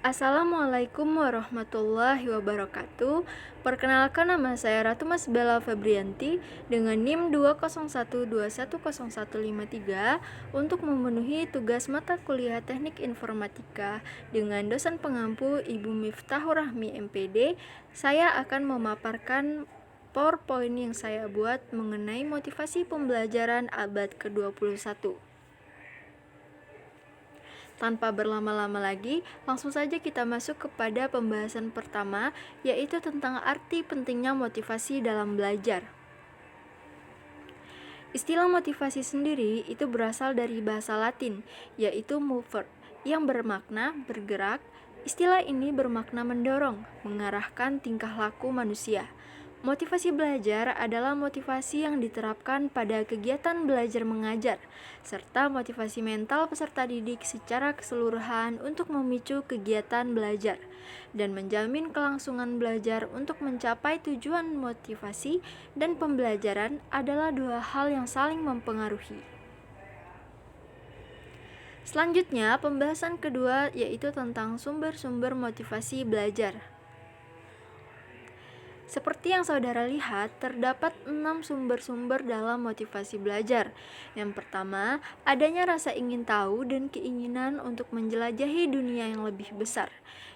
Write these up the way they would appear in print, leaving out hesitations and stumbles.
Assalamualaikum warahmatullahi wabarakatuh. Perkenalkan, nama saya Ratu Mas Bella Febrianti dengan NIM 201210153 untuk memenuhi tugas mata kuliah Teknik Informatika dengan dosen pengampu Ibu Miftahur Rahmi MPD. Saya akan memaparkan PowerPoint yang saya buat mengenai motivasi pembelajaran abad ke-21. Tanpa berlama-lama lagi, langsung saja kita masuk kepada pembahasan pertama, yaitu tentang arti pentingnya motivasi dalam belajar. Istilah motivasi sendiri itu berasal dari bahasa Latin, yaitu mover, yang bermakna bergerak. Istilah ini bermakna mendorong, mengarahkan tingkah laku manusia. Motivasi belajar adalah motivasi yang diterapkan pada kegiatan belajar mengajar, serta motivasi mental peserta didik secara keseluruhan untuk memicu kegiatan belajar, dan menjamin kelangsungan belajar. Untuk mencapai tujuan, motivasi dan pembelajaran adalah dua hal yang saling mempengaruhi. Selanjutnya, pembahasan kedua yaitu tentang sumber-sumber motivasi belajar. Seperti yang saudara lihat, terdapat 6 sumber-sumber dalam motivasi belajar. Yang pertama, adanya rasa ingin tahu dan keinginan untuk menjelajahi dunia yang lebih besar.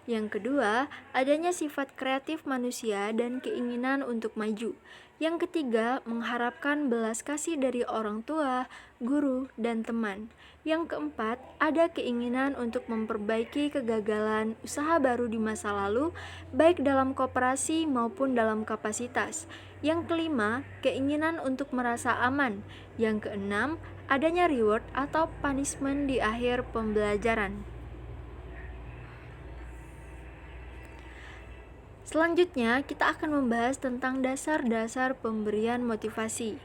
Yang kedua, adanya sifat kreatif manusia dan keinginan untuk maju. Yang ketiga, mengharapkan belas kasih dari orang tua, guru, dan teman. Yang keempat, ada keinginan untuk memperbaiki kegagalan usaha baru di masa lalu, baik dalam koperasi maupun dalam kapasitas. Yang kelima, keinginan untuk merasa aman. Yang keenam, adanya reward atau punishment di akhir pembelajaran. Selanjutnya, kita akan membahas tentang dasar-dasar pemberian motivasi.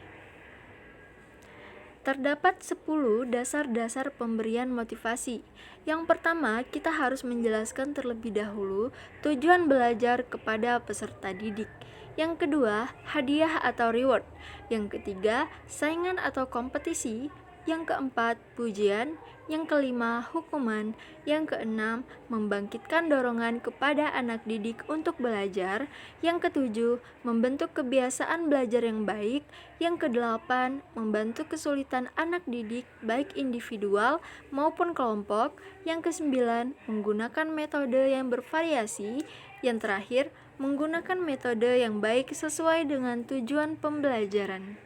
Terdapat 10 dasar-dasar pemberian motivasi. Yang pertama, kita harus menjelaskan terlebih dahulu tujuan belajar kepada peserta didik. Yang kedua, hadiah atau reward. Yang ketiga, saingan atau kompetisi. Yang keempat, pujian. Yang kelima, hukuman. Yang keenam, membangkitkan dorongan kepada anak didik untuk belajar. Yang ketujuh, membentuk kebiasaan belajar yang baik. Yang kedelapan, membantu kesulitan anak didik baik individual maupun kelompok. Yang kesembilan, menggunakan metode yang bervariasi. Yang terakhir, menggunakan metode yang baik sesuai dengan tujuan pembelajaran.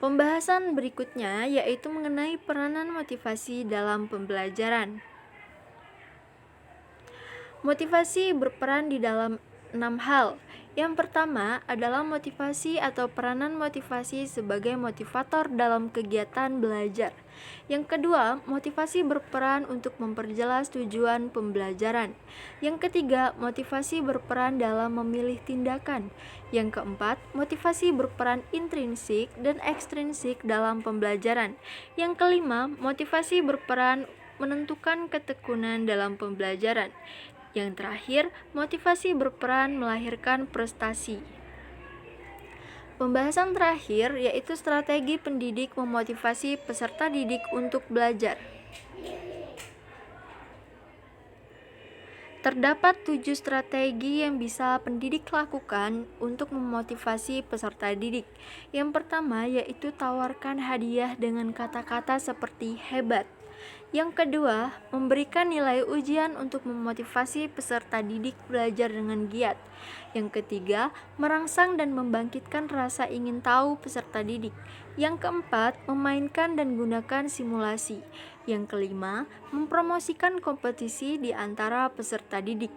Pembahasan berikutnya yaitu mengenai peranan motivasi dalam pembelajaran. Motivasi berperan di dalam 6 hal. Yang pertama adalah motivasi atau peranan motivasi sebagai motivator dalam kegiatan belajar. Yang kedua, motivasi berperan untuk memperjelas tujuan pembelajaran. Yang ketiga, motivasi berperan dalam memilih tindakan. Yang keempat, motivasi berperan intrinsik dan ekstrinsik dalam pembelajaran. Yang kelima, motivasi berperan menentukan ketekunan dalam pembelajaran. Yang terakhir, motivasi berperan melahirkan prestasi. Pembahasan terakhir yaitu strategi pendidik memotivasi peserta didik untuk belajar. Terdapat 7 strategi yang bisa pendidik lakukan untuk memotivasi peserta didik. Yang pertama yaitu tawarkan hadiah dengan kata-kata seperti hebat. Yang kedua, memberikan nilai ujian untuk memotivasi peserta didik belajar dengan giat. Yang ketiga, merangsang dan membangkitkan rasa ingin tahu peserta didik. Yang keempat, memainkan dan gunakan simulasi. Yang kelima, mempromosikan kompetisi di antara peserta didik.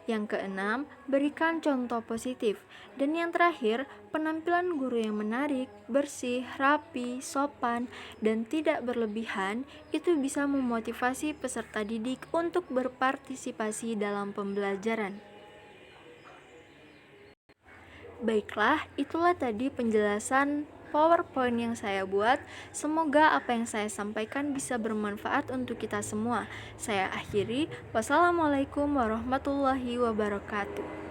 Yang keenam, berikan contoh positif. Dan yang terakhir, penampilan guru yang menarik, bersih, rapi, sopan, dan tidak berlebihan itu bisa memotivasi peserta didik untuk berpartisipasi dalam pembelajaran. Baiklah, itulah tadi penjelasan PowerPoint yang saya buat. Semoga apa yang saya sampaikan bisa bermanfaat untuk kita semua. Saya akhiri. Wassalamualaikum warahmatullahi wabarakatuh.